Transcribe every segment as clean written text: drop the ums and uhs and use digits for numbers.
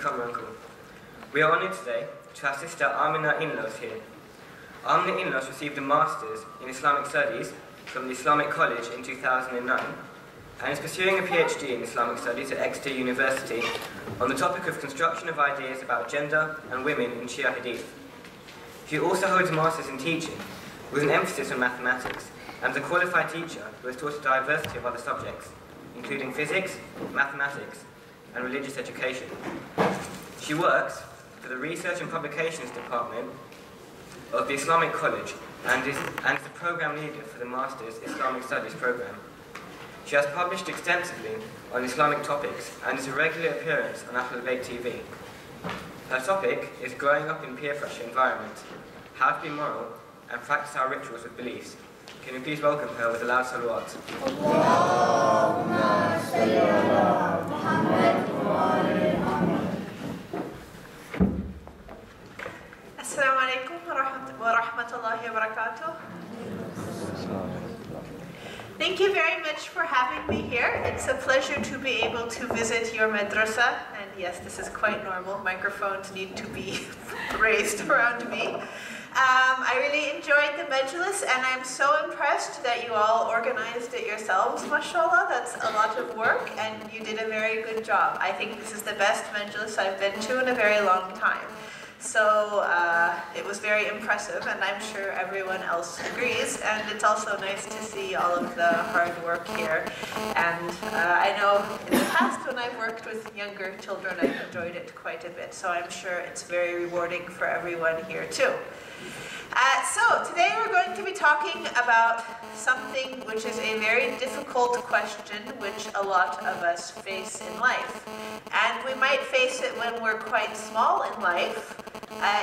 become your uncle. We are honoured today to have Sister Amina Inloes here. Amina Inloes received a Master's in Islamic Studies from the Islamic College in 2009 and is pursuing a PhD in Islamic Studies at Exeter University on the topic of construction of ideas about gender and women in Shia Hadith. She also holds a Master's in Teaching with an emphasis on mathematics and is a qualified teacher who has taught a diversity of other subjects, including physics, mathematics, and religious education. She works for the Research and Publications Department of the Islamic College and is the program leader for the Master's Islamic Studies program. She has published extensively on Islamic topics and is a regular appearance on Ahl al-Bayt TV. Her topic is growing up in peer pressure environment, how to be moral and practice our rituals with beliefs. Can you please welcome her with a loud salawat? Allahumma salli ala Muhammad wa ali Muhammad. Assalamu alaikum wa rahmatullahi wa barakatuh. Thank you very much for having me here. It's a pleasure to be able to visit your madrasa. And yes, this is quite normal. Microphones need to be raised around me. I really enjoyed the majlis, and I'm so impressed that you all organized it yourselves, mashallah. That's a lot of work, and you did a very good job. I think this is the best majlis I've been to in a very long time. So it was very impressive, and I'm sure everyone else agrees. And it's also nice to see all of the hard work here. And I know in the past when I've worked with younger children, I've enjoyed it quite a bit. So I'm sure it's very rewarding for everyone here too. So today we're going to be talking about something which is a very difficult question which a lot of us face in life. And we might face it when we're quite small in life.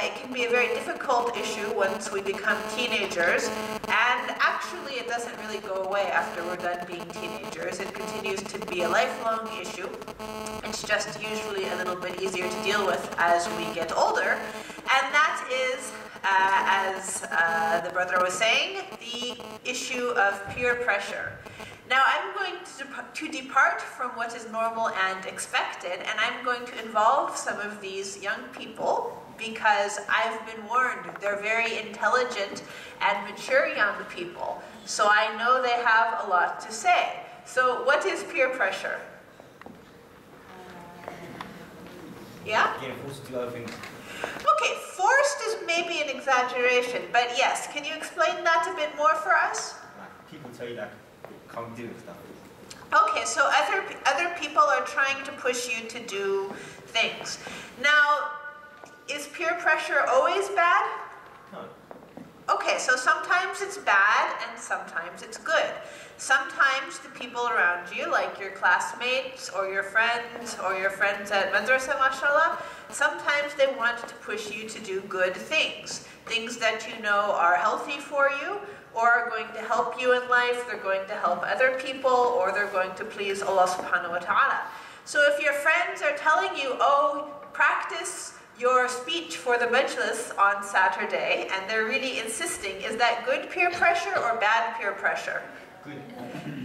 It can be a very difficult issue once we become teenagers, and actually it doesn't really go away after we're done being teenagers. It continues to be a lifelong issue. It's just usually a little bit easier to deal with as we get older, and that is, as the brother was saying, the issue of peer pressure. Now I'm going to depart from what is normal and expected, and I'm going to involve some of these young people because I've been warned they're very intelligent and mature young people, so I know they have a lot to say. So what is peer pressure? Yeah? Okay, forced is maybe an exaggeration, but yes, can you explain that a bit more for us? People tell you that can't do stuff. Okay, so other people are trying to push you to do things. Now, is peer pressure always bad? No. Okay, so sometimes it's bad and sometimes it's good. Sometimes the people around you, like your classmates or your friends at madrasa, mashallah, sometimes they want to push you to do good things. Things that you know are healthy for you, or are going to help you in life, they're going to help other people, or they're going to please Allah subhanahu wa ta'ala. So if your friends are telling you, oh, practice your speech for the majlis on Saturday, and they're really insisting, is that good peer pressure or bad peer pressure? Good.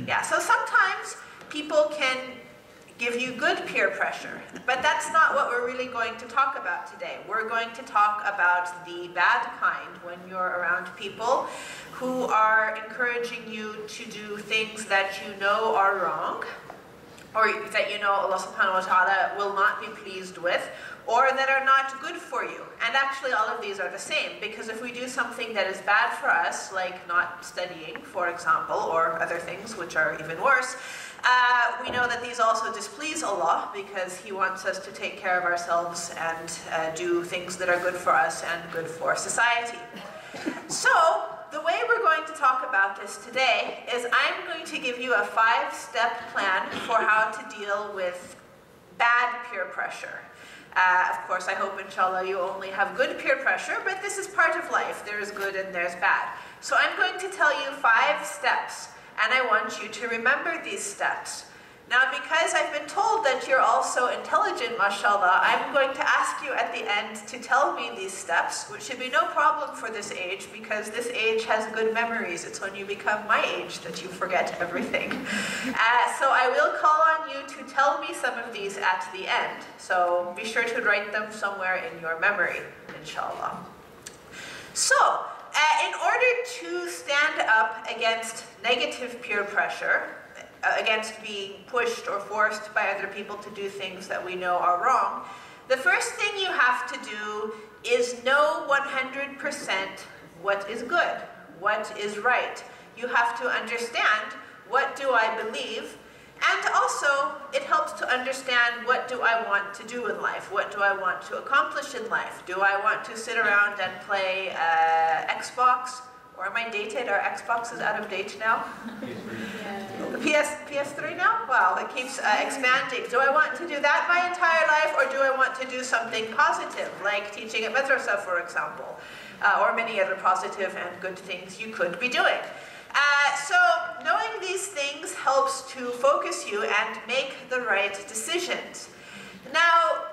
Yeah, so sometimes people can give you good peer pressure, but that's not what we're really going to talk about today. We're going to talk about the bad kind, when you're around people who are encouraging you to do things that you know are wrong, or that you know Allah subhanahu wa ta'ala will not be pleased with, or that are not good for you. And actually all of these are the same, because if we do something that is bad for us, like not studying, for example, or other things which are even worse, we know that these also displease Allah, because He wants us to take care of ourselves and do things that are good for us and good for society. So, the way we're going to talk about this today is I'm going to give you a 5-step plan for how to deal with bad peer pressure. Of course, I hope, inshallah, you only have good peer pressure, but this is part of life. There's good and there's bad. So I'm going to tell you 5 steps, and I want you to remember these steps. Now, because I've been told that you're all so intelligent, mashallah, I'm going to ask you at the end to tell me these steps, which should be no problem for this age, because this age has good memories. It's when you become my age that you forget everything. So I will call on you to tell me some of these at the end. So be sure to write them somewhere in your memory, inshallah. So, in order to stand up against negative peer pressure, against being pushed or forced by other people to do things that we know are wrong, the first thing you have to do is know 100% what is good, what is right. You have to understand, what do I believe? And also, it helps to understand, what do I want to do in life? What do I want to accomplish in life? Do I want to sit around and play Xbox? Or am I dated? Our Xbox is out of date now. PS3 now? Wow, it keeps expanding. Do I want to do that my entire life, or do I want to do something positive, like teaching at madrasa, for example, or many other positive and good things you could be doing? So knowing these things helps to focus you and make the right decisions. Now,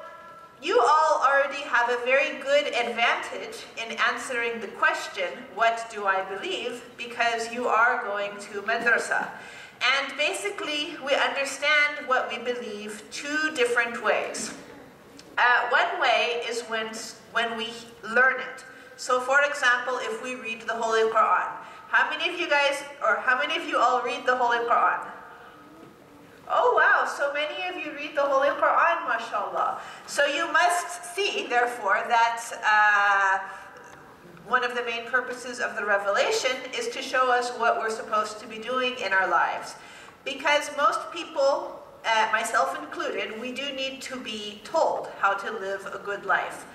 you all already have a very good advantage in answering the question, what do I believe? Because you are going to madrasa. And basically, we understand what we believe two different ways. One way is when we learn it. So for example, if we read the Holy Quran, how many of you guys, or how many of you all read the Holy Quran? Oh wow, so many of you read the Holy Quran, mashallah. So you must see, therefore, that one of the main purposes of the revelation is to show us what we're supposed to be doing in our lives. Because most people, myself included, we do need to be told how to live a good life.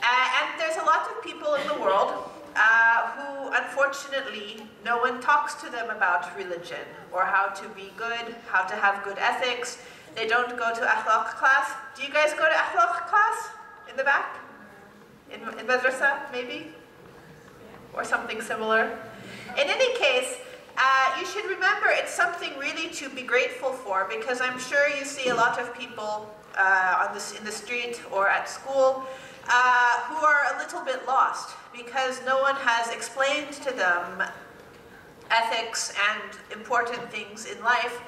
And there's a lot of people in the world who, unfortunately, no one talks to them about religion, or how to be good, how to have good ethics. They don't go to akhlaq class. Do you guys go to akhlaq class? In the back? In madrasa, maybe? Or something similar? In any case, you should remember it's something really to be grateful for, because I'm sure you see a lot of people in the street or at school who are a little bit lost, because no one has explained to them ethics and important things in life.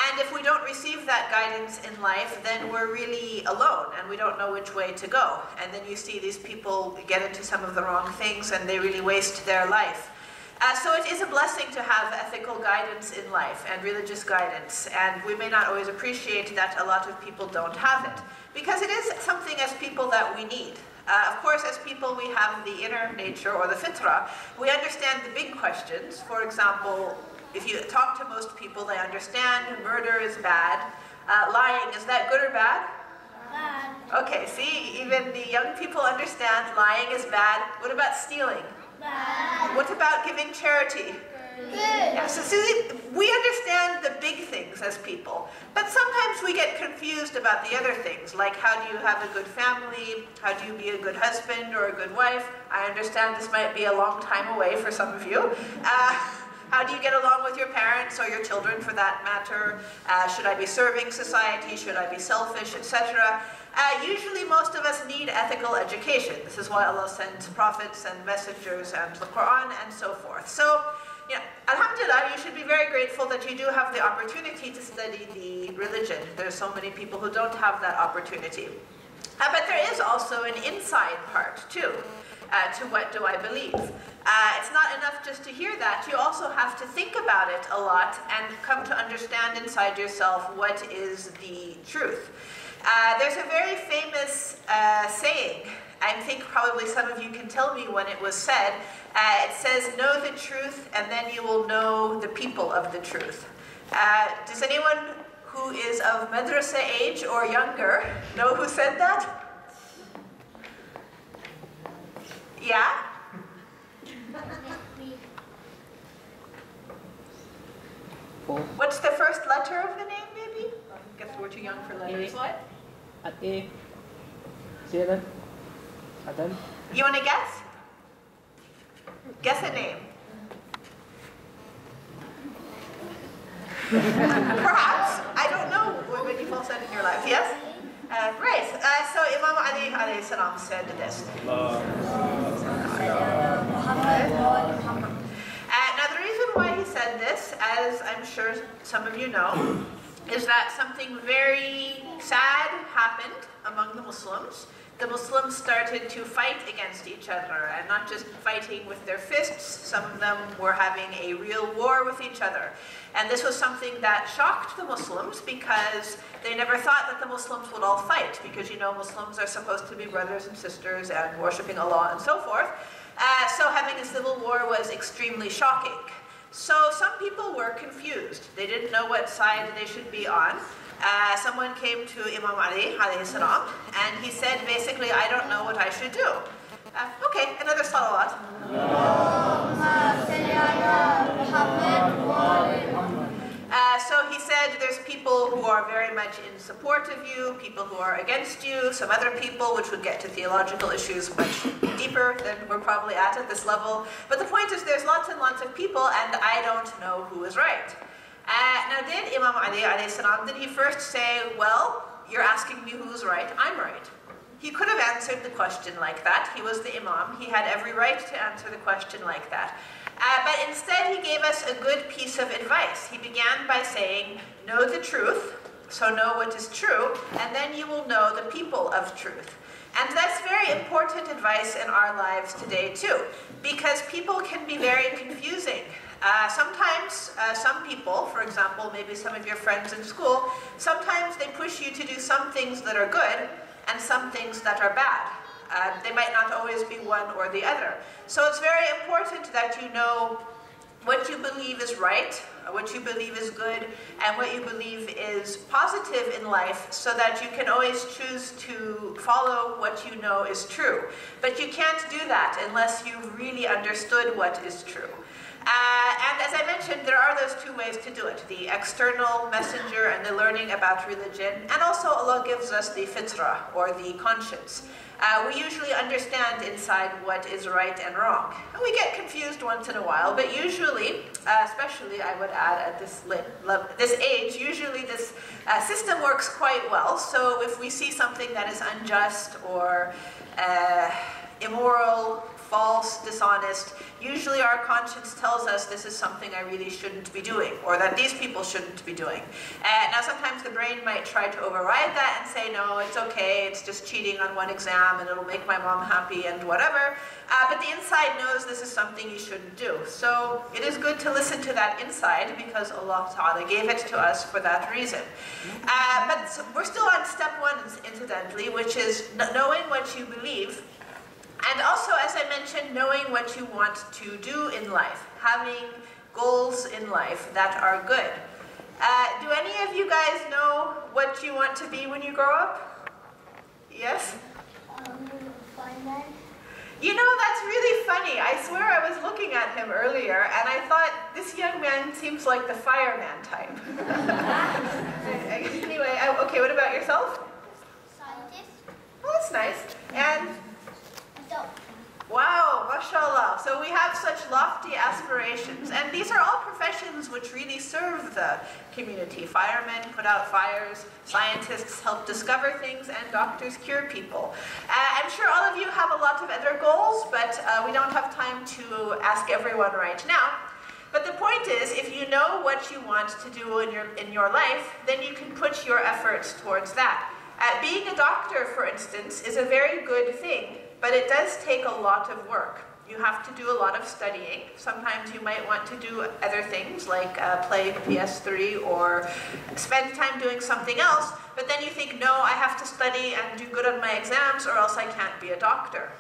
And if we don't receive that guidance in life, then we're really alone and we don't know which way to go. And then you see these people get into some of the wrong things and they really waste their life. So it is a blessing to have ethical guidance in life and religious guidance. And we may not always appreciate that a lot of people don't have it, because it is something as people that we need. Of course, as people, we have the inner nature, or the fitrah. We understand the big questions. For example, if you talk to most people, they understand murder is bad. Lying, is that good or bad? Bad. Okay, see, even the young people understand lying is bad. What about stealing? Bad. What about giving charity? Good. Yeah, so see, we understand the big things as people, but sometimes we get confused about the other things, like how do you have a good family, how do you be a good husband or a good wife. I understand this might be a long time away for some of you. How do you get along with your parents or your children, for that matter? Should I be serving society? Should I be selfish, etc.? Usually most of us need ethical education. This is why Allah sent prophets and messengers and the Quran and so forth. So, alhamdulillah, you should be very grateful that you do have the opportunity to study the religion. There's so many people who don't have that opportunity. But there is also an inside part too, to what do I believe. It's not enough just to hear that. You also have to think about it a lot and come to understand inside yourself what is the truth. There's a very famous saying. I think probably some of you can tell me when it was said. It says, know the truth and then you will know the people of the truth. Does anyone who is of madrasa age or younger know who said that? Yeah? What's the first letter of the name, maybe? I guess we're too young for letters. What? A. Zeren. Adam. You want to guess? Guess a name. Perhaps. I don't know meaningful said in your life? Yes? Right. So Imam Ali alayhi salam said this. Now the reason why he said this, as I'm sure some of you know, is that something very sad happened among the Muslims. The Muslims started to fight against each other, and not just fighting with their fists. Some of them were having a real war with each other. And this was something that shocked the Muslims because they never thought that the Muslims would all fight, because you know Muslims are supposed to be brothers and sisters and worshipping Allah and so forth. So having a civil war was extremely shocking. So some people were confused. They didn't know what side they should be on. Someone came to Imam Ali alayhi salam, and he said basically, I don't know what I should do. Okay, another salawat. So he said there's people who are very much in support of you, people who are against you, some other people, which would get to theological issues much deeper than we're probably at this level. But the point is there's lots and lots of people, and I don't know who is right. Now did Imam Ali alayhi salam, did he first say, well, you're asking me who's right, I'm right. He could have answered the question like that. He was the Imam. He had every right to answer the question like that. But instead he gave us a good piece of advice. He began by saying, know the truth, so know what is true, and then you will know the people of truth. And that's very important advice in our lives today too, because people can be very confusing. Sometimes some people, for example, maybe some of your friends in school, sometimes they push you to do some things that are good and some things that are bad. They might not always be one or the other. So it's very important that you know what you believe is right, what you believe is good, and what you believe is positive in life, so that you can always choose to follow what you know is true. But you can't do that unless you've really understood what is true. And as I mentioned, there are those two ways to do it, the external messenger and the learning about religion, and also Allah gives us the fitrah, or the conscience. We usually understand inside what is right and wrong. And we get confused once in a while, but usually, especially I would add at this age, usually this system works quite well. So if we see something that is unjust or immoral, false, dishonest, usually our conscience tells us this is something I really shouldn't be doing, or that these people shouldn't be doing. Now sometimes the brain might try to override that and say, no, it's okay, it's just cheating on one exam and it'll make my mom happy and whatever. But the inside knows this is something you shouldn't do. So it is good to listen to that inside, because Allah Ta'ala gave it to us for that reason. But we're still on step one, incidentally, which is knowing what you believe. And also, as I mentioned, knowing what you want to do in life, having goals in life that are good. Do any of you guys know what you want to be when you grow up? Yes? Fireman. You know, that's really funny. I swear I was looking at him earlier, and I thought, this young man seems like the fireman type. Anyway, okay, what about yourself? Scientist. Oh, that's nice. And Adult. wow, mashallah. So we have such lofty aspirations, and these are all professions which really serve the community. Firemen put out fires, scientists help discover things, and doctors cure people. I'm sure all of you have a lot of other goals, but we don't have time to ask everyone right now. But the point is, if you know what you want to do in your life, then you can put your efforts towards that. Being a doctor, for instance, is a very good thing, but it does take a lot of work. You have to do a lot of studying. Sometimes you might want to do other things, like play PS3 or spend time doing something else, but then you think, no, I have to study and do good on my exams or else I can't be a doctor.